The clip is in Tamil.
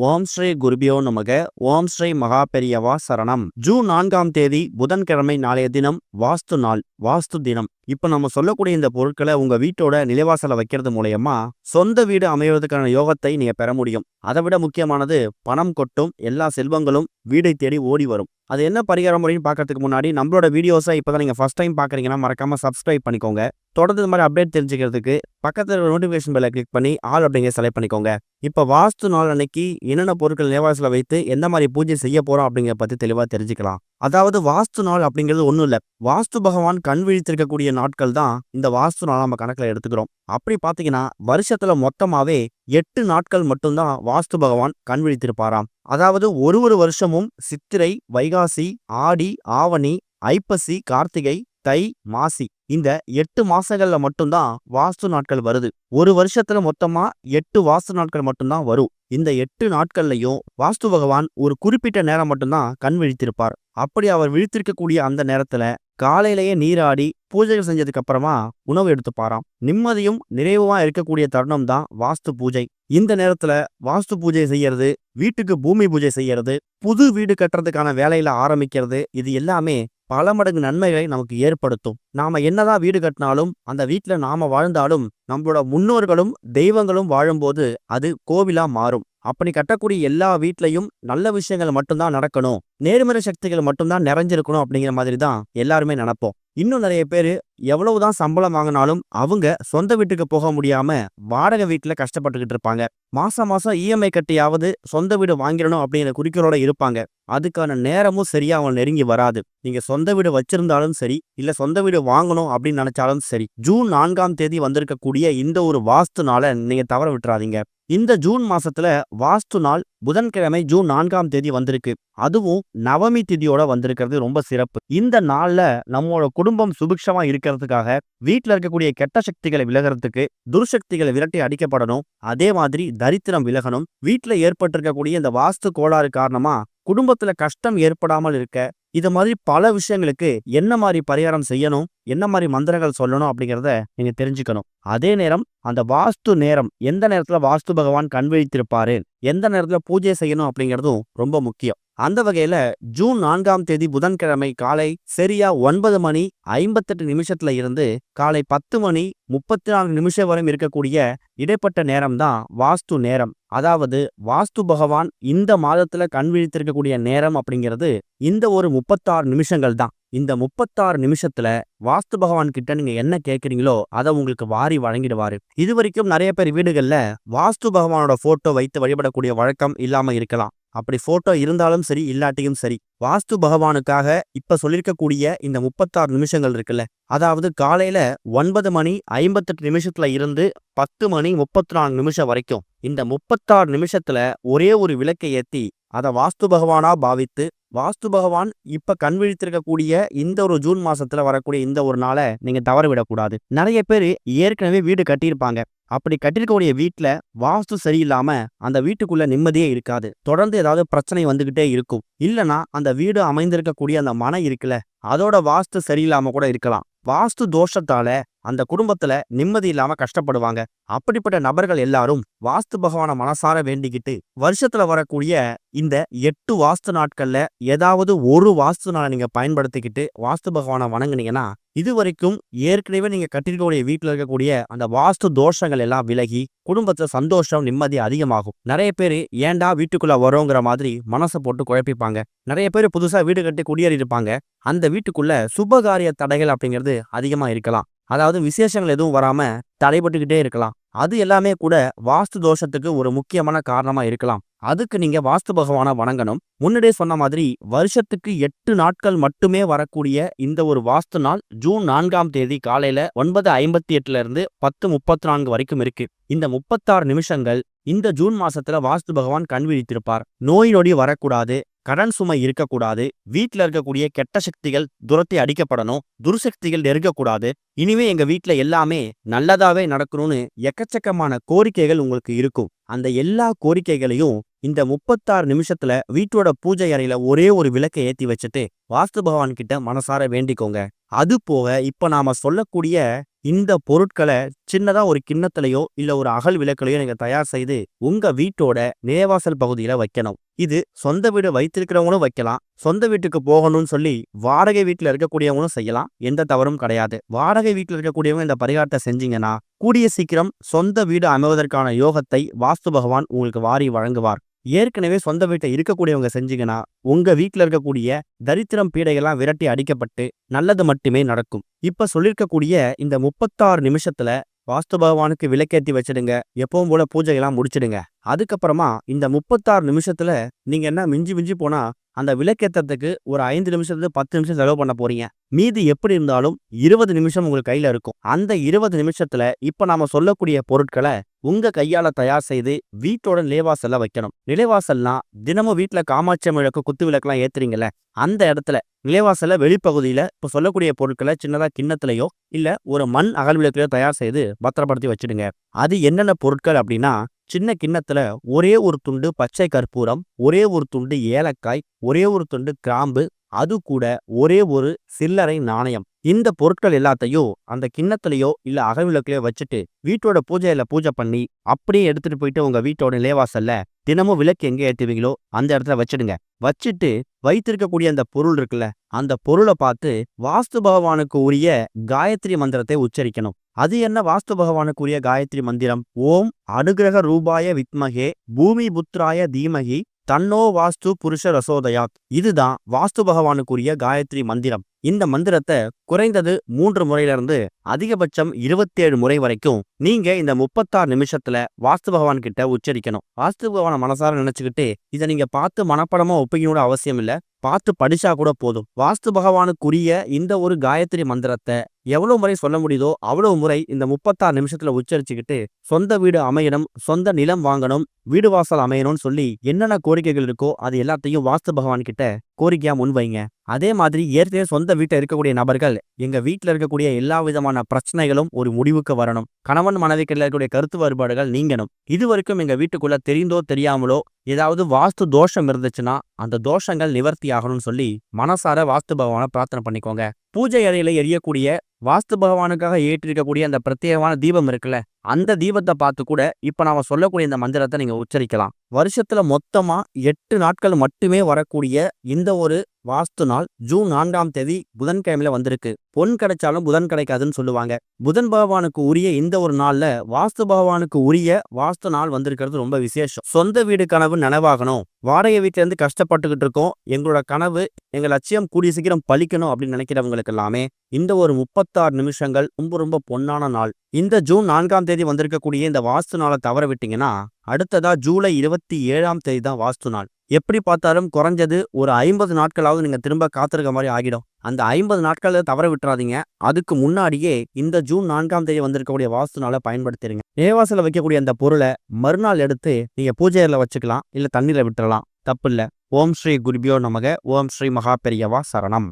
ஓம் ஸ்ரீ குருபியோ நமக. ஓம் ஸ்ரீ மகா பெரியவா சரணம். ஜூன் 4ஆம் தேதி புதன்கிழமை நாளைய தினம் வாஸ்து நாள், வாஸ்து தினம். இப்ப நம்ம சொல்லக்கூடிய இந்த பொருட்களை உங்க வீட்டோட நிலைவாசல வைக்கிறது மூலயமா சொந்த வீடு அமைவதற்கான யோகத்தை நீங்க பெற முடியும். அதை விட முக்கியமானது பணம் கொட்டும், எல்லா செல்வங்களும் வீடை தேடி ஓடி வரும். அது என்ன பரிகாரம் முறைன்னு பார்க்கறதுக்கு முன்னாடி நம்மளோட வீடியோஸை இப்போதான் நீங்க ஃபர்ஸ்ட் டைம் பார்க்குறீங்கன்னா மறக்காம சப்ஸ்கிரைப் பண்ணிக்கோங்க. தொடர்ந்து இந்த மாதிரி அப்டேட் தெரிஞ்சுக்கிறதுக்கு பக்கத்தில் நோட்டிஃபிகேஷன் பெல்லை கிளிக் பண்ணி ஆல் அப்படிங்கிற செலக்ட் பண்ணிக்கோங்க. இப்போ வாஸ்து நாள் அன்னைக்கு என்னென்ன பொருட்கள் நிலைவாசல வைத்து எந்த மாதிரி பூஜை செய்ய போறோம் அப்படிங்கிறத பத்தி தெளிவாக தெரிஞ்சுக்கலாம். அதாவது வாஸ்து நாள் அப்படிங்கிறது ஒன்றும் இல்லை, வாஸ்து பகவான் கண் விழித்திருக்கக்கூடிய நாட்கள் தான் இந்த வாஸ்து நாள் நம்ம கணக்கில் எடுத்துக்கிறோம். அப்படி பார்த்தீங்கன்னா வருஷத்துல மொத்தமாவே 8 நாட்கள் மட்டும்தான் வாஸ்து பகவான் கண் விழித்திருப்பாராம். அதாவது ஒரு வருஷமும் சித்திரை, வைகாசி, ஆடி, ஆவணி, ஐப்பசி, கார்த்திகை, தை, மாசி இந்த 8 மாசங்கள்ல மட்டும்தான் வாஸ்து நாட்கள் வருது. ஒரு வருஷத்துல மொத்தமா 8 வாஸ்து நாட்கள் மட்டும்தான் வரும். இந்த 8 நாட்கள்லையும் வாஸ்து பகவான் ஒரு குறிப்பிட்ட நேரம் மட்டும்தான் கண் விழித்திருப்பார். அப்படி அவர் விழித்திருக்கக்கூடிய அந்த நேரத்துல காலையிலேயே நீராடி பூஜைகள் செஞ்சதுக்கு அப்புறமா உணவு எடுத்துப்பாராம். நிம்மதியும் நிறைவுமா இருக்கக்கூடிய தருணம் தான் வாஸ்து பூஜை. இந்த நேரத்துல வாஸ்து பூஜை செய்யறது, வீட்டுக்கு பூமி பூஜை செய்யறது, புது வீடு கட்டுறதுக்கான வேலையில ஆரம்பிக்கிறது, இது எல்லாமே பல மடங்கு நன்மைகளை நமக்கு ஏற்படுத்தும். நாம என்னதான் வீடு கட்டினாலும் அந்த வீட்டுல நாம வாழ்ந்தாலும் நம்மளோட முன்னோர்களும் தெய்வங்களும் வாழும்போது அது கோவிலா மாறும். அப்படி கட்டக்கூடிய எல்லா வீட்லையும் நல்ல விஷயங்கள் மட்டும்தான் நடக்கணும், நேர்மறை சக்திகள் மட்டும்தான் நிறைஞ்சிருக்கணும் அப்படிங்கிற மாதிரி தான் எல்லாருமே நினைப்போம். இன்னும் நிறைய பேர் எவ்வளவுதான் சம்பளம் வாங்கினாலும் அவங்க சொந்த வீட்டுக்கு போக முடியாம வாடகை வீட்டுல கஷ்டப்பட்டுக்கிட்டு இருப்பாங்க. மாசம் இஎம்ஐ கட்டியாவது சொந்த வீடு வாங்கிடணும் அப்படிங்கிற குறிக்கோளோட இருப்பாங்க. அதுக்கான நேரமும் சரியா அவங்க நெருங்கி வராது. நீங்க சொந்த வீடு வச்சிருந்தாலும் சரி, இல்ல சொந்த வீடு வாங்கணும் அப்படின்னு நினைச்சாலும் சரி, ஜூன் 4ஆம் தேதி வந்திருக்கக்கூடிய இந்த ஒரு வாஸ்து நாளை நீங்க தவற விட்டுறாதீங்க. இந்த ஜூன் மாசத்துல வாஸ்து நாள் புதன்கிழமை ஜூன் 4ஆம் தேதி வந்திருக்கு. அதுவும் நவமி திதியோட வந்திருக்கிறது ரொம்ப சிறப்பு. இந்த நாள்ல நம்மளோட குடும்பம் சுபிக்ஷமா இருக்கிறதுக்காக வீட்டுல இருக்கக்கூடிய கெட்ட சக்திகளை விலகிறதுக்கு, துர்சக்திகளை விரட்டி அடிக்கப்படணும், அதே மாதிரி தரித்திரம் விலகணும், வீட்டுல ஏற்பட்டிருக்கக்கூடிய இந்த வாஸ்து கோளாறு காரணமா குடும்பத்துல கஷ்டம் ஏற்படாமல் இருக்க, இது மாதிரி பல விஷயங்களுக்கு என்ன மாதிரி பரிகாரம் செய்யணும், என்ன மாதிரி மந்திரங்கள் சொல்லணும் அப்படிங்கிறத நீங்க தெரிஞ்சுக்கணும். அதே நேரம் அந்த வாஸ்து நேரம், எந்த நேரத்துல வாஸ்து பகவான் கண் விழித்திருப்பாரு, எந்த நேரத்துல பூஜை செய்யணும் அப்படிங்கிறதும் ரொம்ப முக்கியம். அந்த வகையில ஜூன் 4ஆம் தேதி புதன்கிழமை காலை சரியா 9:58 இருந்து காலை 10:34 வரை இருக்கக்கூடிய இடைப்பட்ட நேரம் தான் வாஸ்து நேரம். அதாவது வாஸ்து பகவான் இந்த மாதத்துல கண் விழித்திருக்கக்கூடிய நேரம் அப்படிங்கிறது இந்த ஒரு 36 நிமிஷங்கள் தான். இந்த 36 நிமிஷத்துல வாஸ்து பகவான் கிட்ட நீங்க என்ன கேட்குறீங்களோ அதை உங்களுக்கு வாரி வழங்கிடுவாரு. இது வரைக்கும் நிறைய பேர் வீடுகள்ல வாஸ்து பகவானோட போட்டோ வைத்து வழிபடக்கூடிய வழக்கம் இல்லாம இருக்கலாம். அப்படி போட்டோ இருந்தாலும் சரி, இல்லாட்டியும் சரி, வாஸ்து பகவானுக்காக இப்ப சொல்லிருக்கக்கூடிய இந்த 36 நிமிஷங்கள் இருக்குல்ல, அதாவது காலையில 9:58 இருந்து 10:34 வரைக்கும் இந்த 36 நிமிஷத்துல ஒரே ஒரு விளக்கை ஏத்தி அதை வாஸ்து பகவானா பாவித்து, வாஸ்து பகவான் இப்ப கண் விழித்திருக்கக்கூடிய இந்த ஒரு ஜூன் மாசத்துல வரக்கூடிய இந்த ஒரு நாளை நீங்க தவற விடக்கூடாது. நிறைய பேர் ஏற்கனவே வீடு கட்டியிருப்பாங்க. அப்படி கட்டிருக்கக்கூடிய வீட்டுல வாஸ்து சரியில்லாம அந்த வீட்டுக்குள்ள நிம்மதியே இருக்காது. தொடர்ந்து ஏதாவது பிரச்சனை வந்துகிட்டே இருக்கும். இல்லனா அந்த வீடு அமைந்திருக்கக்கூடிய அந்த மனை இருக்குல்ல, அதோட வாஸ்து சரியில்லாம கூட இருக்கலாம். வாஸ்து தோஷத்தால அந்த குடும்பத்துல நிம்மதி இல்லாம கஷ்டப்படுவாங்க. அப்படிப்பட்ட நபர்கள் எல்லாரும் வாஸ்து பகவான மனசார வேண்டிக்கிட்டு வருஷத்துல வரக்கூடிய இந்த 8 வாஸ்து நாட்கள்ல ஏதாவது ஒரு வாஸ்து நாளை நீங்க பயன்படுத்திக்கிட்டு வாஸ்து பகவான வணங்குனீங்கன்னா இது வரைக்கும் ஏற்கனவே நீங்க கட்டிருக்கக்கூடிய வீட்டுல இருக்கக்கூடிய அந்த வாஸ்து தோஷங்கள் எல்லாம் விலகி குடும்பத்துல சந்தோஷம், நிம்மதி அதிகமாகும். நிறைய பேர் ஏண்டா வீட்டுக்குள்ள வரோங்கிற மாதிரி மனசை போட்டு குழப்பிப்பாங்க. நிறைய பேர் புதுசா வீடு கட்டி குடியேறி இருப்பாங்க. அந்த வீட்டுக்குள்ள சுபகாரிய தடைகள் அப்படிங்கிறது அதிகமா இருக்கலாம். அதாவது விசேஷங்கள் எதுவும் வராம தடைபட்டுக்கிட்டே இருக்கலாம். அது எல்லாமே கூட வாஸ்து தோஷத்துக்கு ஒரு முக்கியமான காரணமா இருக்கலாம். அதுக்கு நீங்க வாஸ்து பகவான வணங்கணும். முன்னாடியே சொன்ன மாதிரி வருஷத்துக்கு 8 நாட்கள் மட்டுமே வரக்கூடிய இந்த ஒரு வாஸ்து நாள் ஜூன் 4ஆம் தேதி காலையில 9:58 இருந்து 10:34 வரைக்கும் இருக்கு. இந்த 36 நிமிஷங்கள் இந்த ஜூன் மாசத்துல வாஸ்து பகவான் கண் விழித்திருப்பார். நோய் நொடி வரக்கூடாது, கடன் சுமை இருக்கக்கூடாது, வீட்டுல இருக்கக்கூடிய கெட்ட சக்திகள் துரத்தி அடிக்கப்படணும், துர்சக்திகள் நெருங்கக்கூடாது, இனிமே எங்க வீட்டுல எல்லாமே நல்லதாவே நடக்கணும்னு எக்கச்சக்கமான கோரிக்கைகள் உங்களுக்கு இருக்கும். அந்த எல்லா கோரிக்கைகளையும் இந்த 36 நிமிஷத்துல வீட்டோட பூஜை அறையில ஒரே ஒரு விளக்கை ஏத்தி வச்சுட்டு வாஸ்து பகவான் கிட்ட மனசார வேண்டிக்கோங்க. அது போக இப்ப நாம சொல்லக்கூடிய இந்த பொருட்கள சின்னதா ஒரு கிண்ணத்திலயோ, இல்ல ஒரு அகல் விளக்குலயோ நீங்க தயார் செய்து, உங்க வீட்டோட நிலைவாசல் பகுதியில வைக்கணும். இது சொந்த வீடு வைத்திருக்கிறவங்களும் வைக்கலாம். சொந்த வீட்டுக்கு போகணும்னு சொல்லி வாடகை வீட்ல இருக்கக்கூடியவங்களும் செய்யலாம். எந்த தவறும் கிடையாது. வாடகை வீட்ல இருக்கக்கூடியவங்க இந்த பரிகாரத்த செஞ்சீங்கன்னா, கூடிய சீக்கிரம் சொந்த வீடு அமைவதற்கான யோகத்தை வாஸ்து பகவான் உங்களுக்கு வாரி வழங்குவார். ஏற்கனவே சொந்த வீட்ல இருக்கக்கூடியவங்க செஞ்சீங்கன்னா, உங்க வீட்ல இருக்கக்கூடிய தரித்திரம் பீடைகள்லாம் விரட்டி அடிக்கப்பட்டு நல்லது மட்டுமே நடக்கும். இப்ப சொல்லியிருக்கக்கூடிய இந்த 36 நிமிஷத்துல வாஸ்து பகவானுக்கு விளக்கேத்தி வச்சிடுங்க. எப்பவும் போல பூஜையெல்லாம் முடிச்சிடுங்க. அதுக்கப்புறமா இந்த 36 நிமிஷத்துல நீங்க என்ன மிஞ்சி மிஞ்சி போனா அந்த விளக்கேத்தறதுக்கு ஒரு 5 நிமிஷத்துல 10 நிமிஷம் செலவு பண்ண போறீங்க. மீதி எப்படி இருந்தாலும் 20 நிமிஷம் உங்க கையில இருக்கும். அந்த 20 நிமிஷத்துல இப்ப நாம சொல்லக்கூடிய பொருட்கள உங்க கையால தயார் செய்து வீட்டோட நிலைவாசல்ல வைக்கணும். நிலைவாசல்னா தினமும் வீட்ல காமாட்சி அம்மனுக்கு குத்து விளக்கெல்லாம் ஏத்துறீங்கல்ல, அந்த இடத்துல நிலைவாசல்ல வெளிப்பகுதியில இப்ப சொல்லக்கூடிய பொருட்களை சின்னதா கிண்ணத்திலயோ இல்ல ஒரு மண் அகல் விளக்குலயோ தயார் செய்து பத்திரப்படுத்தி வச்சிடுங்க. அது என்னென்ன பொருட்கள் அப்படின்னா, சின்ன கிண்ணத்துல ஒரே ஒரு துண்டு பச்சை கற்பூரம், ஒரே ஒரு துண்டு ஏலக்காய், ஒரே ஒரு துண்டு கிராம்பு, அது கூட ஒரே ஒரு சில்லறை நாணயம். இந்த பொருட்கள் எல்லாத்தையும் அந்த கிண்ணத்திலயோ இல்ல அகல் விளக்குலயோ வச்சுட்டு வீட்டோட பூஜையில பூஜை பண்ணி அப்படியே எடுத்துட்டு போயிட்டு உங்க வீட்டோட நிலைவாசல்ல தினமும் விளக்கு எங்க ஏத்துவீங்களோ அந்த இடத்துல வச்சிடுங்க. வச்சுட்டு வைத்திருக்கக்கூடிய அந்த பொருள் இருக்குல்ல, அந்த பொருளை பார்த்து வாஸ்து பகவானுக்கு உரிய காயத்ரி மந்திரத்தை உச்சரிக்கணும். அது என்ன வாஸ்து பகவானுக்கு உரிய காயத்ரி மந்திரம்? ஓம் அனுகிரக ரூபாய வித்மகே பூமி புத்ராய தீமகி தன்னோ வாஸ்து புருஷ ரசோதயாத். இதுதான் வாஸ்து பகவானுக்குரிய காயத்ரி மந்திரம். இந்த மந்திரத்தை குறைந்தது 3 முறையிலிருந்து அதிகபட்சம் 27 முறை வரைக்கும் நீங்க இந்த 36 நிமிஷத்துல வாஸ்து பகவான் கிட்ட உச்சரிக்கணும். வாஸ்து பகவான மனசார நினைச்சுக்கிட்டு இதை நீங்க பார்த்து மனப்படமா ஒப்பிக்கணும் அவசியம் இல்ல, பார்த்து படிச்சா கூட போதும். வாஸ்து பகவானுக்குரிய இந்த ஒரு காயத்ரி மந்திரத்தை எவ்வளவு முறை சொல்ல முடியுதோ அவ்வளவு முறை இந்த 36 நிமிஷத்துல உச்சரிச்சுக்கிட்டு சொந்த வீடு அமையணும், சொந்த நிலம் வாங்கணும், வீடு வாசல் அமையணும்னு சொல்லி என்னென்ன கோரிக்கைகள் இருக்கோ அது எல்லாத்தையும் வாஸ்து பகவான் கிட்ட கோரிக்கையா முன்வைங்க. அதே மாதிரி ஏற்கனவே சொந்த வீட்டில் இருக்கக்கூடிய நபர்கள் எங்க வீட்டில் இருக்கக்கூடிய எல்லா விதமான பிரச்சனைகளும் ஒரு முடிவுக்கு வரணும். கணவன் மனைவிக்கிட்ட இருக்கக்கூடிய கருத்து வேறுபாடுகள் நீங்கணும். இது வரைக்கும் எங்க வீட்டுக்குள்ள தெரிந்தோ தெரியாமலோ ஏதாவது வாஸ்து தோஷம் இருந்துச்சுன்னா அந்த தோஷங்கள் நிவர்த்தி ஆகணும்னு சொல்லி மனசார வாஸ்து பகவானை பிரார்த்தனை பண்ணிக்கோங்க. பூஜை அறையில எரியக்கூடிய வாஸ்து பகவானுக்காக ஏற்றிருக்கக்கூடிய அந்த பிரத்யேகமான தீபம் இருக்குல்ல, அந்த தீபத்தை பார்த்து கூட இப்ப நாம சொல்லக்கூடிய இந்த மந்திரத்தை நீங்க உச்சரிக்கலாம். வருஷத்துல மொத்தமா 8 நாட்கள் மட்டுமே வரக்கூடிய இந்த ஒரு வாஸ்து நாள் ஜூன் 4ஆம் தேதி புதன்கிழமையில வந்திருக்கு. பொன் கிடைச்சாலும் புதன் கிடைக்காதுன்னு சொல்லுவாங்க. புதன் பகவானுக்கு உரிய இந்த ஒரு நாள்ல வாஸ்து பகவானுக்கு உரிய வாஸ்து நாள் வந்திருக்கிறது ரொம்ப விசேஷம். சொந்த வீடு கனவு நனவாகணும், வாடகை வீட்டுல இருந்து கஷ்டப்பட்டுக்கிட்டு இருக்கோம், எங்களோட கனவு எங்க லட்சியம் கூடிய சீக்கிரம் பலிக்கணும் அப்படின்னு நினைக்கிறவங்களுக்கு எல்லாமே இந்த ஒரு 36 நிமிஷங்கள் ரொம்ப ரொம்ப பொன்னான நாள். இந்த ஜூன் 4ஆம் தேதி வந்திருக்கக்கூடிய இந்த வாஸ்து நாளை தவற விட்டீங்கன்னா அடுத்ததா ஜூலை 27ஆம் தேதி தான் வாஸ்து நாள். எப்படி பார்த்தாலும் குறைஞ்சது ஒரு 50 நாட்களாவது நீங்க திரும்ப காத்திருக்க மாதிரி ஆகிடும். அந்த 50 நாட்களை தவற விட்டுறாதீங்க. அதுக்கு முன்னாடியே இந்த ஜூன் 4ஆம் தேதி வந்திருக்கக்கூடிய வாஸ்து நாளை பயன்படுத்திடுங்க. நிலைவாசல வைக்கக்கூடிய அந்த பொருளை மறுநாள் எடுத்து நீங்க பூஜையில வச்சுக்கலாம், இல்ல தண்ணீரை விட்டுறலாம், தப்பு இல்ல. ஓம் ஸ்ரீ குருபியோ நமக. ஓம் ஸ்ரீ மகா பெரியவா சரணம்.